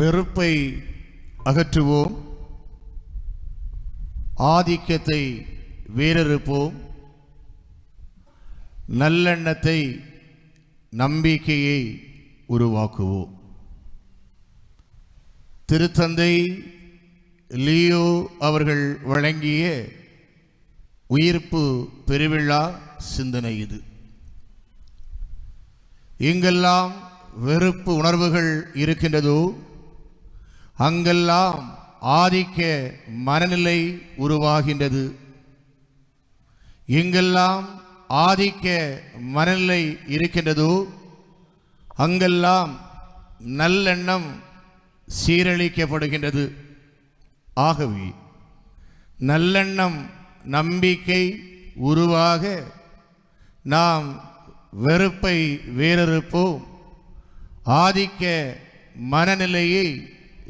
வெறுப்பை அகற்றுவோம், ஆதிக்கத்தை வேறறுப்போம், நல்லெண்ணத்தை நம்பிக்கையை உருவாக்குவோம். திருத்தந்தை லியோ அவர்கள் வழங்கிய உயிர்ப்பு பெருவிழா சிந்தனை இது. எங்கெல்லாம் வெறுப்பு உணர்வுகள் இருக்கின்றதோ அங்கெல்லாம் ஆதிக்க மனநிலை உருவாகின்றது. எங்கெல்லாம் ஆதிக்க மனநிலை இருக்கின்றதோ அங்கெல்லாம் நல்லெண்ணம் சீரழிக்கப்படுகின்றது. ஆகவே நல்லெண்ணம் நம்பிக்கை உருவாக நாம் வெறுப்பை வேறறுப்போம், ஆதிக்க மனநிலையை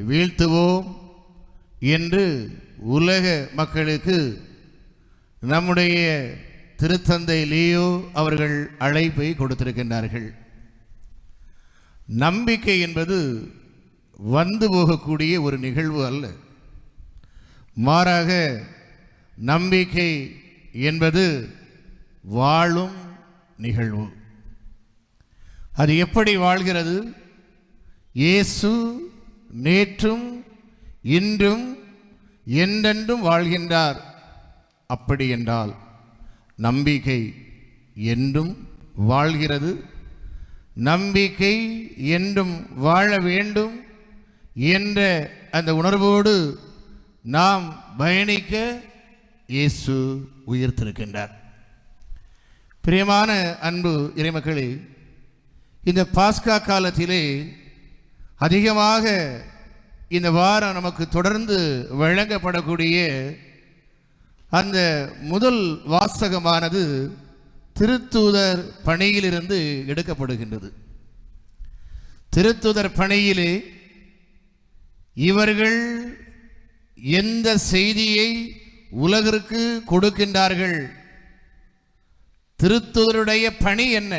வீழ்த்துவோம் என்று உலக மக்களுக்கு நம்முடைய திருத்தந்தை லியோ அவர்கள் அழைப்பை கொடுத்திருக்கின்றார்கள். நம்பிக்கை என்பது வந்து போகக்கூடிய ஒரு நிகழ்வு அல்ல. மாறாக நம்பிக்கை என்பது வாழும் நிகழ்வு. அது எப்படி வாழ்கிறது? இயேசு நேற்றும் இன்றும் என்றென்றும் வாழ்கின்றார். அப்படி என்றால் நம்பிக்கை என்றும் வாழ்கிறது. நம்பிக்கை என்றும் வாழ வேண்டும் என்ற அந்த உணர்வோடு நாம் பயணிக்க இயேசு உயிர்த்திருக்கின்றார். பிரியமான அன்பு இறைமக்களே, இந்த பாஸ்கா காலத்திலே அதிகமாக இந்த வாரம் நமக்கு தொடர்ந்து வழங்கப்படக்கூடிய அந்த முதல் வாசகமானது திருத்தூதர் பணியிலிருந்து எடுக்கப்படுகின்றது. திருத்தூதர் பணியிலே இவர்கள் எந்த செய்தியை உலகிற்கு கொடுக்கின்றார்கள்? திருத்தூதருடைய பணி என்ன?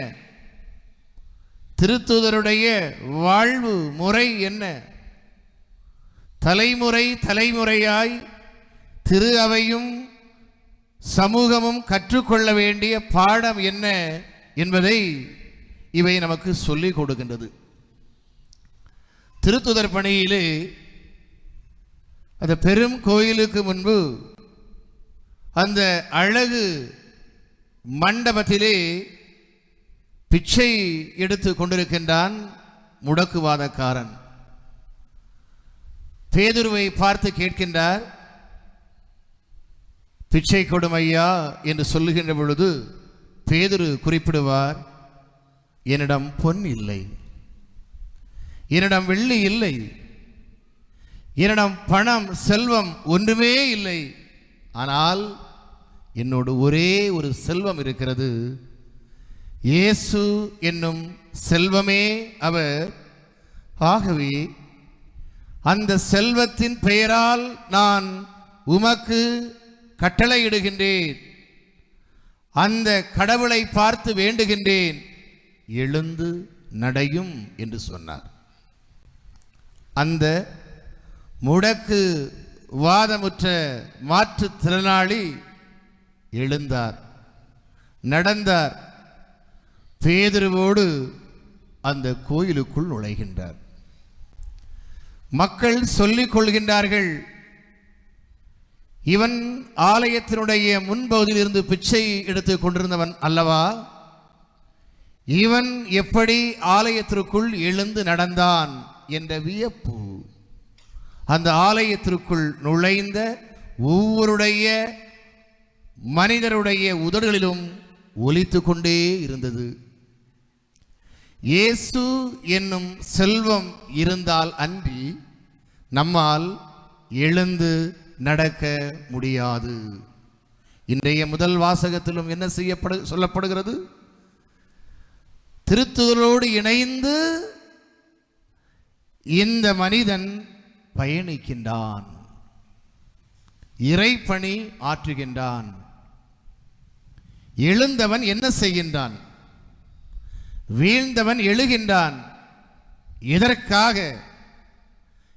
திருத்தூதருடைய வாழ்வு முறை என்ன? தலைமுறை தலைமுறையாய் திரு அவையும் சமூகமும் கற்றுக்கொள்ள வேண்டிய பாடம் என்ன என்பதை இவை நமக்கு சொல்லிக் கொடுக்கின்றது. திருத்தூதர் பணியிலே அந்த பெரும் கோயிலுக்கு முன்பு அந்த அழகு மண்டபத்திலே பிச்சை எடுத்து கொண்டிருக்கின்றான் முடக்குவாதக்காரன். பேதுருவை பார்த்து கேட்கின்றார், பிச்சை கொடுமையா என்று சொல்லுகின்ற பொழுது பேதுரு குறிப்பிடுவார், என்னிடம் பொன் இல்லை, என்னிடம் வெள்ளி இல்லை, என்னிடம் பணம் செல்வம் ஒன்றுமே இல்லை, ஆனால் என்னோடு ஒரே ஒரு செல்வம் இருக்கிறது, இயேசு என்னும் செல்வமே அவர். ஆகவே அந்த செல்வத்தின் பெயரால் நான் உமக்கு கட்டளையிடுகின்றேன், அந்த கடவுளை பார்த்து வேண்டுகின்றேன், எழுந்து நடையும் என்று சொன்னார். அந்த முடக்கு வாதமுற்ற மாற்றுத்திறனாளி எழுந்தார், நடந்தார், பேதுருவோடு அந்த கோயிலுக்குள் நுழைகின்றார். மக்கள் சொல்லிக் கொள்கின்றார்கள், இவன் ஆலயத்தினுடைய முன்பகுதியில் இருந்து பிச்சை எடுத்து கொண்டிருந்தவன் அல்லவா, இவன் எப்படி ஆலயத்திற்குள் எழுந்து நடந்தான் என்ற வியப்பு அந்த ஆலயத்திற்குள் நுழைந்த ஒவ்வொருடைய மனிதருடைய உதடுகளிலும் ஒலித்து கொண்டே இருந்தது. இயேசு என்னும் செல்வம் இருந்தால் அன்றி நம்மால் எழுந்து நடக்க முடியாது. இன்றைய முதல் வாசகத்திலும் என்ன சொல்லப்படுகிறது? திருத்தூதரோடு இணைந்து இந்த மனிதன் பயணிக்கின்றான், இறைப்பணி ஆற்றுகின்றான். எழுந்தவன் என்ன செய்கின்றான்? வீழ்ந்தவன் எழுகின்றான். எதற்காக?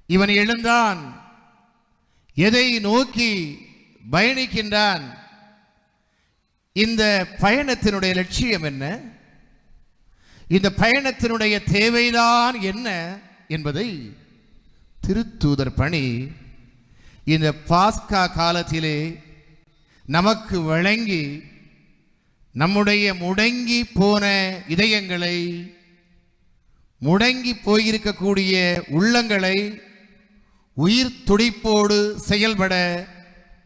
இவன் எழுந்தான், எதை நோக்கி பயணிக்கின்றான், இந்த பயணத்தினுடைய லட்சியம் என்ன, இந்த பயணத்தினுடைய தேவைதான் என்ன என்பதை திருத்தூதர் பணி இந்த பாஸ்கா காலத்திலே நமக்கு வழங்கி நம்முடைய முடங்கி போன இதயங்களை, முடங்கி போயிருக்கக்கூடிய உள்ளங்களை உயிர் துடிப்போடு செயல்பட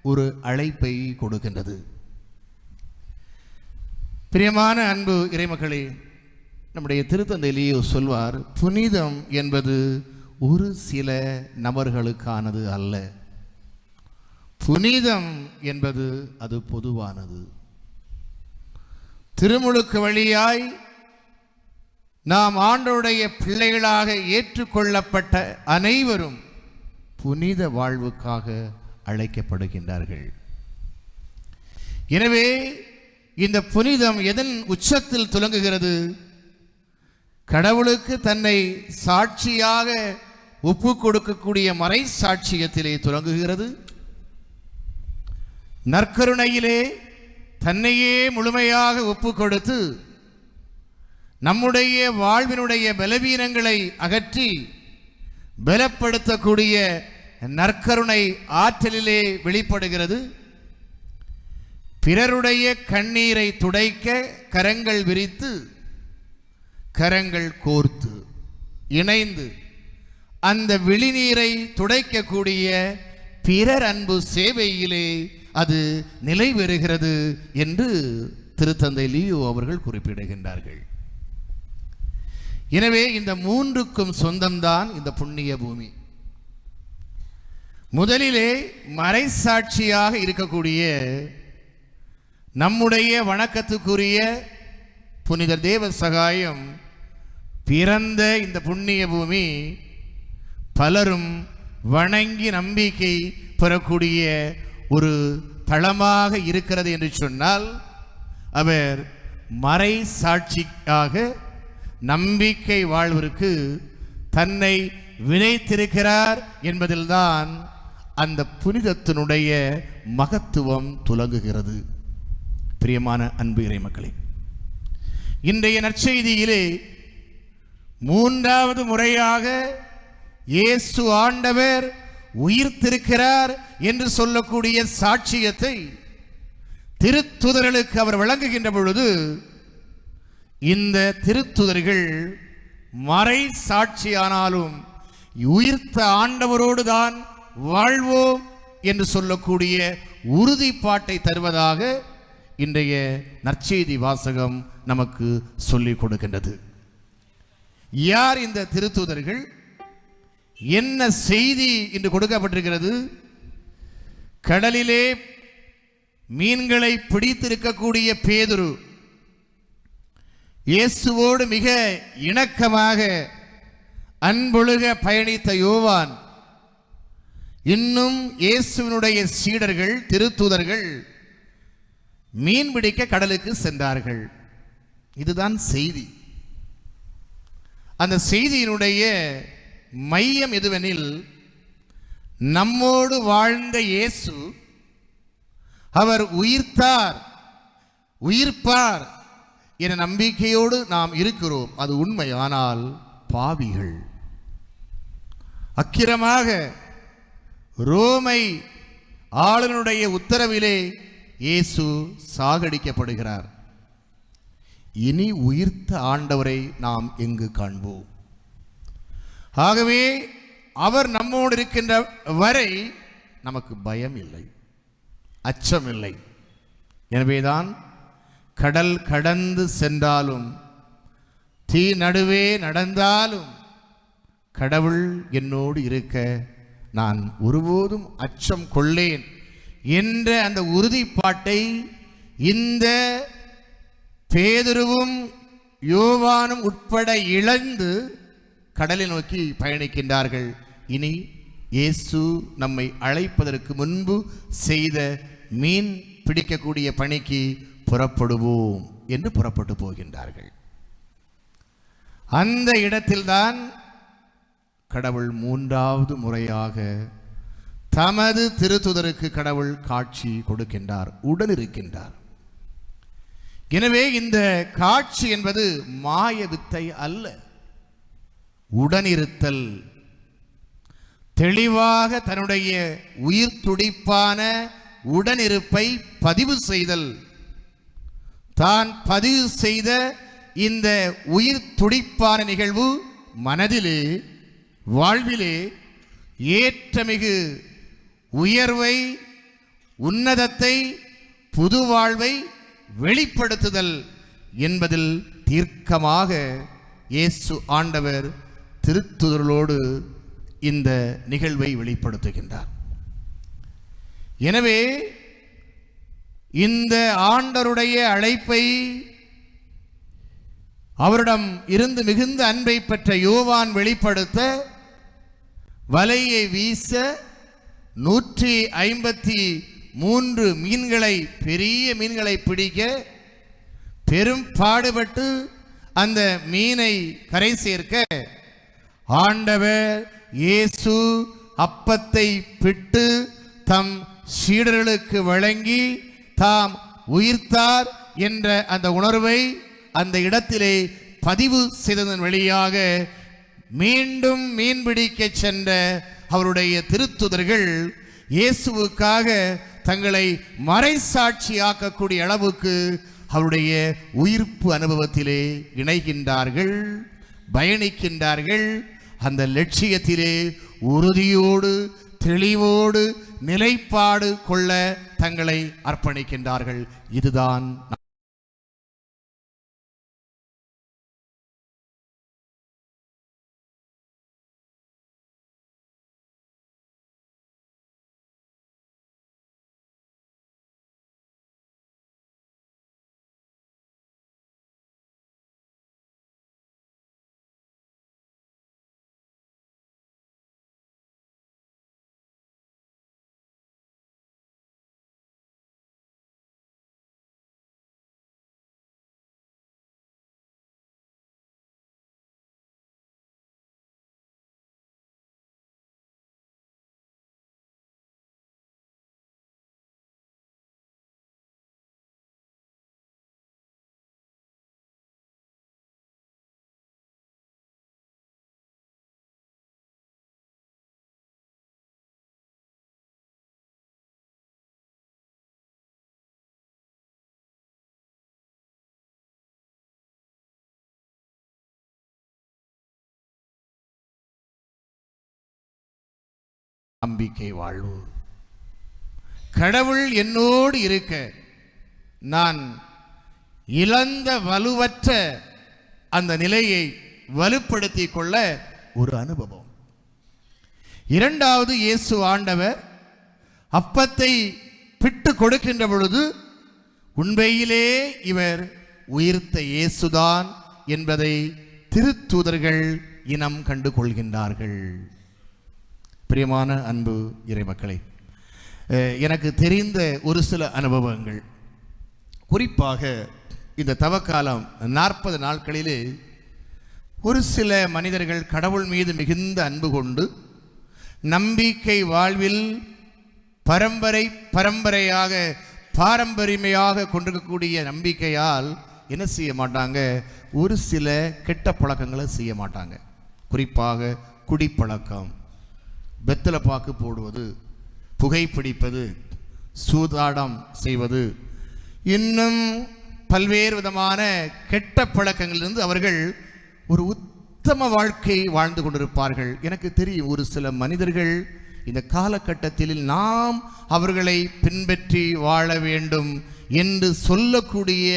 ஒரு அழைப்பை கொடுக்கின்றது. பிரியமான அன்பு இறைமக்களே, நம்முடைய திருத்தந்தை லியோ சொல்வார், புனிதம் என்பது ஒரு சில நபர்களுக்கானது அல்ல. புனிதம் என்பது அது பொதுவானது. திருமுழுக்கு வழியாய் நாம் ஆண்டவருடைய பிள்ளைகளாக ஏற்றுக்கொள்ளப்பட்ட அனைவரும் புனித வாழ்வுக்காக அழைக்கப்படுகின்றார்கள். எனவே இந்த புனிதம் எதன் உச்சத்தில் துலங்குகிறது? கடவுளுக்கு தன்னை சாட்சியாக ஒப்பு கொடுக்கக்கூடிய மறை சாட்சியத்திலே துலங்குகிறது. நற்கருணையிலே தன்னையே முழுமையாக ஒப்பு கொடுத்து நம்முடைய வாழ்வினுடைய பலவீனங்களை அகற்றி பலப்படுத்தக்கூடிய நற்கருணை ஆற்றலிலே வெளிப்படுகிறது. பிறருடைய கண்ணீரை துடைக்க கரங்கள் விரித்து, கரங்கள் கோர்த்து இணைந்து அந்த விழிநீரை துடைக்கக்கூடிய பிறர் அன்பு சேவையிலே அது நிலை பெறுகிறது என்று திருத்தந்தை லியோ அவர்கள் குறிப்பிடுகின்றார்கள். எனவே இந்த மூன்றுக்கும் சொந்தம்தான் இந்த புண்ணிய பூமி. முதலிலே மறைசாட்சியாக இருக்கக்கூடிய நம்முடைய வணக்கத்துக்குரிய புனித தேவ சகாயம் பிறந்த இந்த புண்ணிய பூமி பலரும் வணங்கி நம்பிக்கை பெறக்கூடிய ஒரு தளமாக இருக்கிறது என்று சொன்னால், அவர் மறை சாட்சியாக நம்பிக்கை வாழ்விற்கு தன்னை விதைத்திருக்கிறார் என்பதில்தான் அந்த புனிதத்தினுடைய மகத்துவம் துலங்குகிறது. பிரியமான அன்பு இறைமக்களே, இன்றைய நற்செய்தியிலே மூன்றாவது முறையாக இயேசு ஆண்டவர் உயிர்த்திருக்கிறார் என்று சொல்லக்கூடிய சாட்சியத்தை திருத்துதர்களுக்கு அவர் வழங்குகின்ற பொழுது, இந்த திருத்துதர்கள் மறை சாட்சியானாலும் உயிர்த்த ஆண்டவரோடு தான் வாழ்வோம் என்று சொல்லக்கூடிய உறுதிப்பாட்டை தருவதாக இன்றைய நற்செய்தி வாசகம் நமக்கு சொல்லிக் கொடுக்கின்றது. யார் இந்த திருத்தூதர்கள்? என்ன செய்தி இன்று கொடுக்கப்பட்டிருக்கிறது? கடலிலே மீன்களை பிடித்திருக்கக்கூடிய பேதுரு, இயேசுவோடு மிக இணக்கமாக அன்பொழுக பயணித்த யோவான், இன்னும் இயேசுவினுடைய சீடர்கள் திருத்தூதர்கள் மீன் பிடிக்க கடலுக்கு சென்றார்கள். இதுதான் செய்தி. அந்த செய்தியினுடைய மையம் எதுவெனில், நம்மோடு வாழ்ந்த இயேசு அவர் உயிர்த்தார், உயிர்ப்பார் என நம்பிக்கையோடு நாம் இருக்கிறோம். அது உண்மை. ஆனால் பாவிகள், அக்கிரமாக ரோமை ஆளுநருடைய உத்தரவிலே இயேசு சாகடிக்கப்படுகிறார். இனி உயிர்த்த ஆண்டவரை நாம் எங்கு காண்போம்? ஆகவே அவர் நம்மோடு இருக்கின்ற வரை நமக்கு பயம் இல்லை, அச்சம் இல்லை. எனவேதான் கடல் கடந்து சென்றாலும், தீ நடுவே நடந்தாலும் கடவுள் என்னோடு இருக்க நான் ஒருபோதும் அச்சம் கொள்ளேன் என்ற அந்த உறுதிப்பாட்டை இந்த பேதுருவும் யோவானும் உட்பட இழந்து கடலை நோக்கி பயணிக்கின்றார்கள். இனி இயேசு நம்மை அழைப்பதற்கு முன்பு செய்த மீன் பிடிக்கக்கூடிய பணிக்கு புறப்படுவோம் என்று புறப்பட்டு போகின்றார்கள். அந்த இடத்தில்தான் கடவுள் மூன்றாவது முறையாக தமது திருத்துதருக்கு கடவுள் காட்சி கொடுக்கின்றார், உடன் இருக்கின்றார். எனவே இந்த காட்சி என்பது மாய வித்தை அல்ல, உடனிருத்தல், தெளிவாக தன்னுடைய உயிர் துடிப்பான உடனிருப்பை பதிவு செய்தல். தான் பதிவு செய்த இந்த உயிர் துடிப்பான நிகழ்வு மனதிலே, வாழ்விலே ஏற்றமிகு உயர்வை, உன்னதத்தை, புது வாழ்வை வெளிப்படுத்துதல் என்பதில் தீர்க்கமாக இயேசு ஆண்டவர் திருத்துதலோடு இந்த நிகழ்வை வெளிப்படுத்துகின்றார். எனவே இந்த ஆண்டவருடைய அழைப்பை, அவரிடம் இருந்து மிகுந்த அன்பை பெற்ற யோவான் வெளிப்படுத்த வலையை வீச 153 மீன்களை, பெரிய மீன்களை பிடிக்க பெரும் பாடுபட்டு அந்த மீனை கரை சேர்க்க ஆண்டவர் இயேசு அப்பத்தை பிட்டு தம் சீடர்களுக்கு வழங்கி தாம் உயிர்த்தார் என்ற அந்த உணர்வை அந்த இடத்திலே பதிவு செய்ததன் வழியாக மீண்டும் மீன்பிடிக்க சென்ற அவருடைய திருத்துதர்கள் இயேசுவுக்காக தங்களை மறைசாட்சியாக்கக்கூடிய அளவுக்கு அவருடைய உயிர்ப்பு அனுபவத்திலே இணைகின்றார்கள், பயணிக்கின்றார்கள். அந்த லட்சியத்திலே உறுதியோடு, தெளிவோடு, நிலைப்பாடு கொள்ள தங்களை அர்ப்பணிக்கின்றார்கள். இதுதான் நம்பிக்கை வாழ்வு. கடவுள் என்னோடு இருக்க நான் இழந்த வலுவற்ற அந்த நிலையை வலுப்படுத்திக் கொள்ள ஒரு அனுபவம். இரண்டாவது, இயேசு ஆண்டவர் அப்பத்தை பிட்டு கொடுக்கின்ற பொழுது உண்மையிலே இவர் உயிர்த்த இயேசுதான் என்பதை திருத்தூதர்கள் இனம் கண்டு கொள்கின்றார்கள். பிரியமான அன்பு இறைமக்களே, எனக்கு தெரிந்த ஒரு சில அனுபவங்கள், குறிப்பாக இந்த தவக்காலம் 40 நாட்களிலே ஒரு சில மனிதர்கள் கடவுள் மீது மிகுந்த அன்பு கொண்டு நம்பிக்கை வாழ்வில் பரம்பரையாக பாரம்பரியமாக கொண்டிருக்கக்கூடிய நம்பிக்கையால் என்ன செய்ய மாட்டாங்க, ஒரு சில கெட்ட பழக்கங்களை செய்ய மாட்டாங்க. குறிப்பாக குடிப்பழக்கம், வெத்தலை பாக்கு போடுவது, புகைப்பிடிப்பது, சூதாடம் செய்வது, இன்னும் பல்வேறு விதமான கெட்ட பழக்கங்களிலிருந்து அவர்கள் ஒரு உத்தம வாழ்க்கை வாழ்ந்து கொண்டிருப்பார்கள். எனக்கு தெரியும் ஒரு சில மனிதர்கள் இந்த காலகட்டத்தில் நாம் அவர்களை பின்பற்றி வாழ வேண்டும் என்று சொல்லக்கூடிய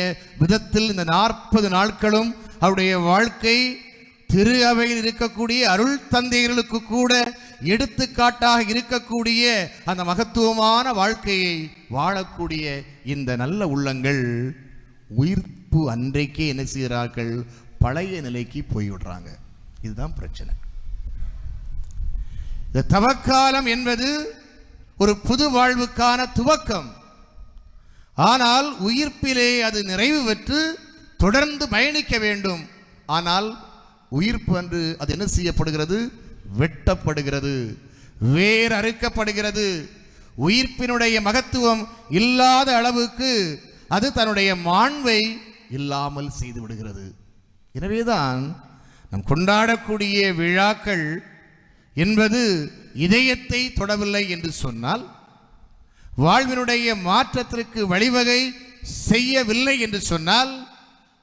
விதத்தில் இந்த 40 நாட்களும் அவருடைய வாழ்க்கை திரு அவையில் இருக்கக்கூடிய அருள் தந்தையர்களுக்கு கூட எடுத்துக்காட்டாக இருக்கக்கூடிய அந்த மகத்துவமான வாழ்க்கையை வாழக்கூடிய இந்த நல்ல உள்ளங்கள் உயிர்ப்பு அன்றைக்கே என்ன செய்கிறார்கள், பழைய நிலைக்கு போய்விடுறாங்க. இதுதான் பிரச்சனை. இந்த தவக்காலம் என்பது ஒரு புது வாழ்வுக்கான துவக்கம். ஆனால் உயிர்ப்பிலே அது நிறைவு பெற்று தொடர்ந்து பயணிக்க வேண்டும். ஆனால் உயிர்ப்பு அன்று அது என்ன செய்யப்படுகிறது, வெட்டப்படுகிறது, வேர் அறுக்கப்படுகிறது. உயிர்ப்பினுடைய மகத்துவம் இல்லாத அளவுக்கு அது தன்னுடைய மாண்பை இல்லாமல் செய்து விடுகிறது. எனவேதான் நம் கொண்டாடக்கூடிய விழாக்கள் என்பது இதயத்தை தொடவில்லை என்று சொன்னால், வாழ்வினுடைய மாற்றத்திற்கு வழிவகை செய்யவில்லை என்று சொன்னால்,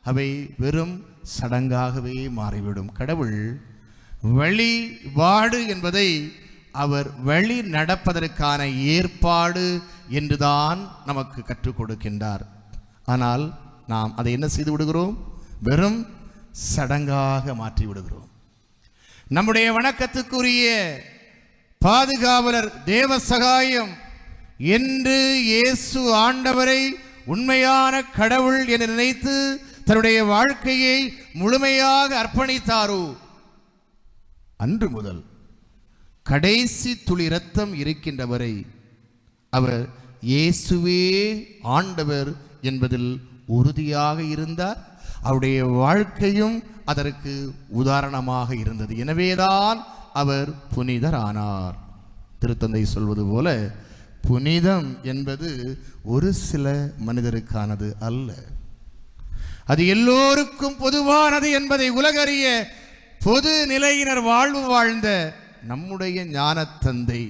அவை வெறும் சடங்காகவே மாறிவிடும். கடவுள் வழிபாடு என்பதை அவர் வழி நடப்பதற்கான ஏற்பாடு என்றுதான் நமக்கு கற்றுக் கொடுக்கின்றார். ஆனால் நாம் அதை என்ன செய்து விடுகிறோம்? வெறும் சடங்காக மாற்றி விடுகிறோம். நம்முடைய வணக்கத்துக்குரிய பாதுகாவலர் தேவசகாயம் என்று இயேசு ஆண்டவரை உண்மையான கடவுள் என நினைத்து தன்னுடைய வாழ்க்கையை முழுமையாக அர்ப்பணித்தாரோ, அன்று முதல் கடைசி துளி இரத்தம் இருக்கின்றவரை அவர் இயேசுவே ஆண்டவர் என்பதில் உறுதியாக இருந்தார். அவருடைய வாழ்க்கையும் அதற்கு உதாரணமாக இருந்தது. எனவேதான் அவர் புனிதரானார். திருத்தந்தை சொல்வது போல, புனிதம் என்பது ஒரு சில மனிதருக்கானது அல்ல, அது எல்லோருக்கும் பொதுவானது என்பதை உலகறிய பொது நிலையினர் வாழ்வு வாழ்ந்த நம்முடைய ஞானத்தந்தை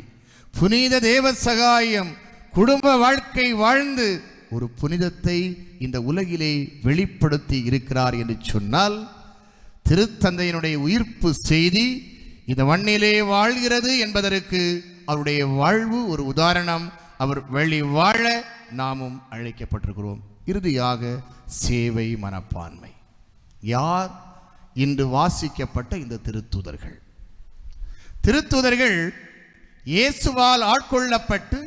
புனித தேவசகாயம் குடும்ப வாழ்க்கை வாழ்ந்து ஒரு புனிதத்தை இந்த உலகிலே வெளிப்படுத்தி இருக்கிறார் என்று சொன்னால், திருத்தந்தையினுடைய உயிர்ப்பு செய்தி இந்த மண்ணிலே வாழ்கிறது என்பதற்கு அவருடைய வாழ்வு ஒரு உதாரணம். அவர் வழி வாழ நாமும் அழைக்கப்பட்டிருக்கிறோம். இறுதியாக சேவை மனப்பான்மை. யார் இன்று வாசிக்கப்பட்ட இந்த திருத்தூதர்கள்? திருத்தூதர்கள் இயேசுவால் ஆட்கொள்ளப்பட்டு,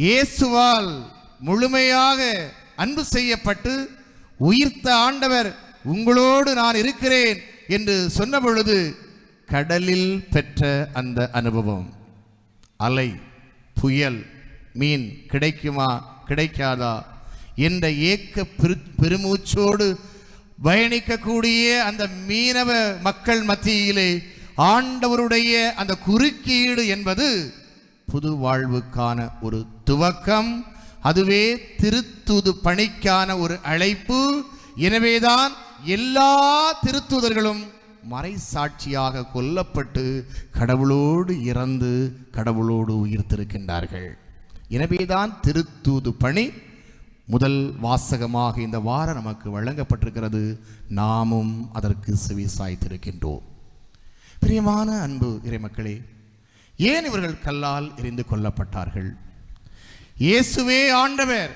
இயேசுவால் முழுமையாக அன்பு செய்யப்பட்டு, உயிர்த்த ஆண்டவர் உங்களோடு நான் இருக்கிறேன் என்று சொன்ன பொழுது கடலில் பெற்ற அந்த அனுபவம், அலை, புயல், மீன் கிடைக்குமா கிடைக்காதா என்ற ஏக்க பெருமூச்சோடு பயணிக்கக்கூடிய அந்த மீனவ மக்கள் மத்தியிலே ஆண்டவருடைய அந்த குறுக்கீடு என்பது புது வாழ்வுக்கான ஒரு துவக்கம். அதுவே திருத்தூது பணிக்கான ஒரு அழைப்பு. எனவேதான் எல்லா திருத்தூதர்களும் மறைசாட்சியாக கொல்லப்பட்டு கடவுளோடு இறந்து கடவுளோடு உயிர்த்திருக்கின்றார்கள். எனவேதான் திருத்தூது பணி முதல் வாசகமாக இந்த வாரம் நமக்கு வழங்கப்பட்டிருக்கிறது. நாமும் அதற்கு செவி சாய்த்திருக்கின்றோம். பிரியமான அன்பு இறைமக்களே, ஏன் இவர்கள் கல்லால் எறிந்து கொல்லப்பட்டார்கள்? இயேசுவே ஆண்டவர்.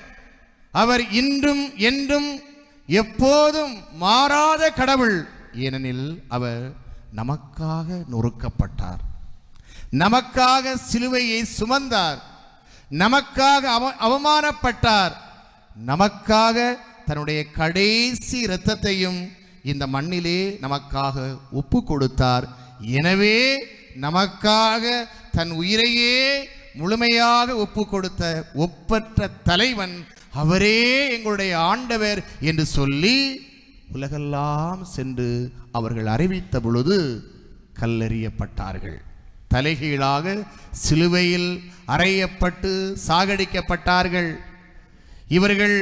அவர் இன்றும் என்றும் எப்போதும் மாறாத கடவுள். ஏனெனில் அவர் நமக்காக நொறுக்கப்பட்டார், நமக்காக சிலுவையை சுமந்தார், நமக்காக அவமானப்பட்டார், நமக்காக தன்னுடைய கடைசி இரத்தத்தையும் இந்த மண்ணிலே நமக்காக ஒப்பு கொடுத்தார். எனவே நமக்காக தன் உயிரையே முழுமையாக ஒப்பு கொடுத்த ஒப்பற்ற தலைவன் அவரே எங்களுடைய ஆண்டவர் என்று சொல்லி உலகெல்லாம் சென்று அவர்கள் அறிவித்த பொழுது கல்லெறியப்பட்டார்கள். தலைகீழாக சிலுவையில் அறையப்பட்டு சாகடிக்கப்பட்டார்கள். இவர்கள்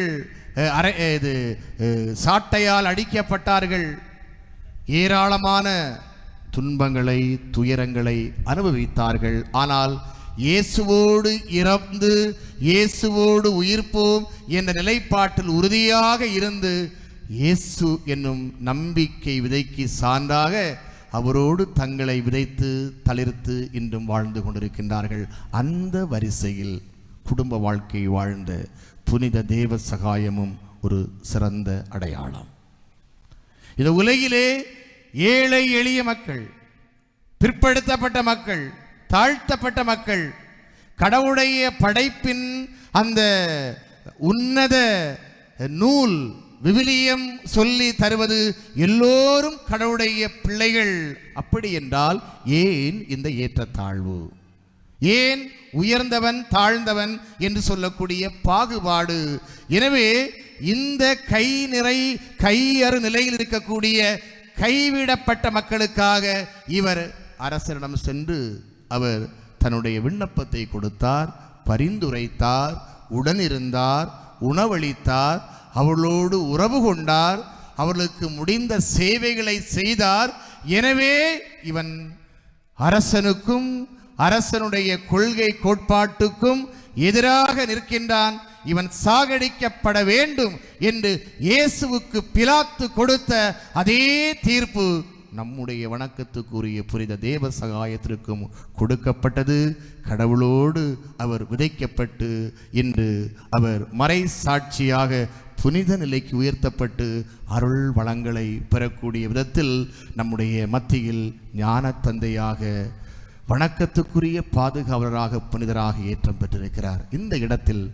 சாட்டையால் அடிக்கப்பட்டார்கள். ஏராளமான துன்பங்களை துயரங்களை அனுபவித்தார்கள். ஆனால் இயேசுவோடு இறந்து இயேசுவோடு உயிர்ப்போம் என்ற நிலைப்பாட்டில் உறுதியாக இருந்து இயேசு என்னும் நம்பிக்கை விதைக்கு சான்றாக அவரோடு தங்களை விதைத்து தளிர்த்து இன்றும் வாழ்ந்து கொண்டிருக்கின்றார்கள். அந்த வரிசையில் குடும்ப வாழ்க்கை வாழ்ந்த புனித தேவ சகாயமும் ஒரு சிறந்த அடையாளம். இந்த உலகிலே ஏழை எளிய மக்கள், பிற்படுத்தப்பட்ட மக்கள், தாழ்த்தப்பட்ட மக்கள் கடவுளுடைய படைப்பின் அந்த உன்னத நூல் விவிலியம் சொல்லி தருவது எல்லோரும் கடவுளுடைய பிள்ளைகள். அப்படி என்றால் ஏன் இந்த ஏற்றத்தாழ்வு? ஏன் உயர்ந்தவன் தாழ்ந்தவன் என்று சொல்லக்கூடிய பாகுபாடு? எனவே இந்த கையறு நிலையில் இருக்கக்கூடிய கைவிடப்பட்ட மக்களுக்காக இவர் அரசரிடம் சென்று அவர் தன்னுடைய விண்ணப்பத்தை கொடுத்தார், பரிந்துரைத்தார், உடனிருந்தார், உணவளித்தார், அவர்களோடு உறவு கொண்டார், அவர்களுக்கு முடிந்த சேவைகளை செய்தார். எனவே இவன் அரசனுக்கும் அரசனுடைய கொள்கை கோட்பாட்டுக்கும் எதிராக நிற்கின்றான், இவன் சாகடிக்கப்பட வேண்டும் என்று இயேசுவுக்கு பிலாத்து கொடுத்த அதே தீர்ப்பு நம்முடைய வணக்கத்துக்குரிய புனித தேவ சகாயத்திற்கும் கொடுக்கப்பட்டது. கடவுளோடு அவர் விதைக்கப்பட்டு இன்று அவர் மறை சாட்சியாக புனித நிலைக்கு உயர்த்தப்பட்டு அருள் வளங்களை பெறக்கூடிய விதத்தில் நம்முடைய மத்தியில் ஞான தந்தையாக வணக்கத்துக்குரிய பாதுகாவலராக புனிதராக ஏற்றம் பெற்றிருக்கிறார். இந்த இடத்தில்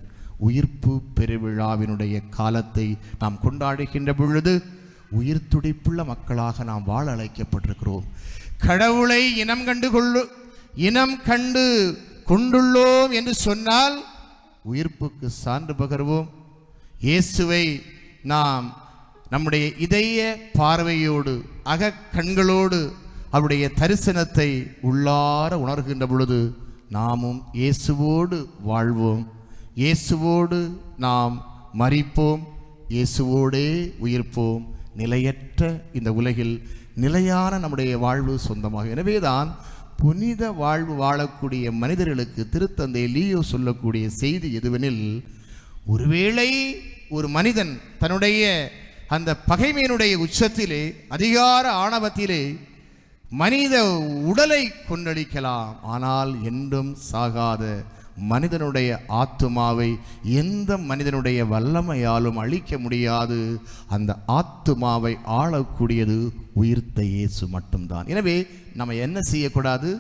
உயிர்ப்பு பெருவிழாவினுடைய காலத்தை நாம் கொண்டாடுகின்ற பொழுது உயிர் துடிப்புள்ள மக்களாக நாம் வாழ அழைக்கப்பட்டிருக்கிறோம். கடவுளை இனம் கண்டு கொண்டுள்ளோம் என்று சொன்னால் உயிர்ப்புக்கு சான்று பகர்வோம். இயேசுவை நாம் நம்முடைய இதய பார்வையோடு அக கண்களோடு அவருடைய தரிசனத்தை உள்ளார உணர்கின்ற பொழுது நாமும் இயேசுவோடு வாழ்வோம், இயேசுவோடு நாம் மரிப்போம், இயேசுவோடே உயிர்ப்போம். நிலையற்ற இந்த உலகில் நிலையான நம்முடைய வாழ்வு சொந்தமாக. எனவேதான் புனித வாழ்வு வாழக்கூடிய மனிதர்களுக்கு திருத்தந்தை லியோ சொல்லக்கூடிய செய்தி எதுவெனில், ஒருவேளை ஒரு மனிதன் தன்னுடைய அந்த பகைமையினுடைய உச்சத்திலே அதிகார ஆணவத்திலே மனித உடலை கொண்டடிக்கலாம், ஆனால் என்றும் சாகாத மனிதனுடைய ஆத்துமாவை எந்த மனிதனுடைய வல்லமையாலும் அழிக்க முடியாது. அந்த ஆத்துமாவை ஆளக்கூடியது உயிர்த்த இயேசு மட்டும்தான். எனவே நம்ம என்ன செய்யக்கூடாது?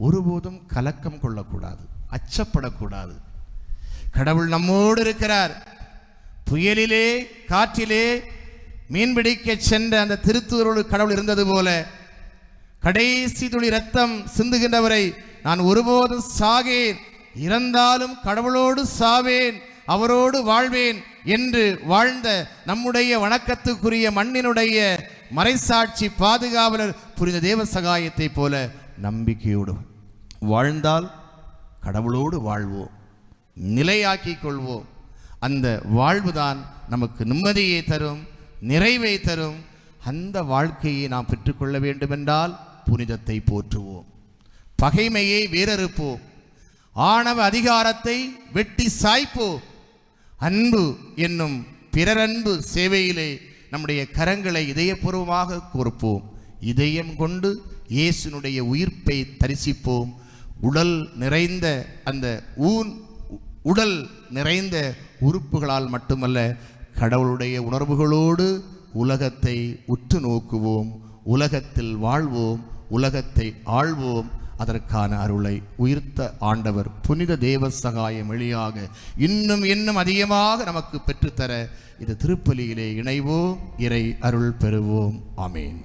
ஒருபோதும் கலக்கம் கொள்ளக்கூடாது, அச்சப்படக்கூடாது. கடவுள் நம்மோடு இருக்கிறார். புயலிலே காற்றிலே மீன்பிடிக்க சென்ற அந்த திருத்தூரோடு கடவுள் இருந்தது போல கடைசி துளி ரத்தம் சிந்துகின்றவரை நான் ஒருபோதும் சாகேன், இறந்தாலும் கடவுளோடு சாவேன், அவரோடு வாழ்வேன் என்று வாழ்ந்த நம்முடைய வணக்கத்துக்குரிய மண்ணினுடைய மறைசாட்சி பாதுகாவலர் புனித தேவ சகாயத்தை போல நம்பிக்கையோடு வாழ்ந்தால் கடவுளோடு வாழ்வோம், நிலையாக்கிக் கொள்வோம். அந்த வாழ்வுதான் நமக்கு நிம்மதியை தரும், நிறைவை தரும். அந்த வாழ்க்கையை நாம் பெற்றுக்கொள்ள வேண்டுமென்றால் புனிதத்தை போற்றுவோம், பகைமையை வேறறுப்போம், ஆணவ அதிகாரத்தை வெட்டி சாய்ப்போம், அன்பு என்னும் பிறரன்பு சேவையிலே நம்முடைய கரங்களை இதயபூர்வமாக கோர்ப்போம். இதயம் கொண்டு இயேசுனுடைய உயிர்ப்பை தரிசிப்போம். உடல் நிறைந்த அந்த உடல் நிறைந்த உறுப்புகளால் மட்டுமல்ல, கடவுளுடைய உணர்வுகளோடு உலகத்தை உற்று நோக்குவோம், உலகத்தில் வாழ்வோம், உலகத்தை ஆள்வோம். அதற்கான அருளை உயிர்த்த ஆண்டவர் புனித தேவ சகாயம் வழியாக இன்னும் அதிகமாக நமக்கு பெற்றுத்தர இந்த திருப்பலியிலே இணைவோம், இறை அருள் பெறுவோம். ஆமேன்.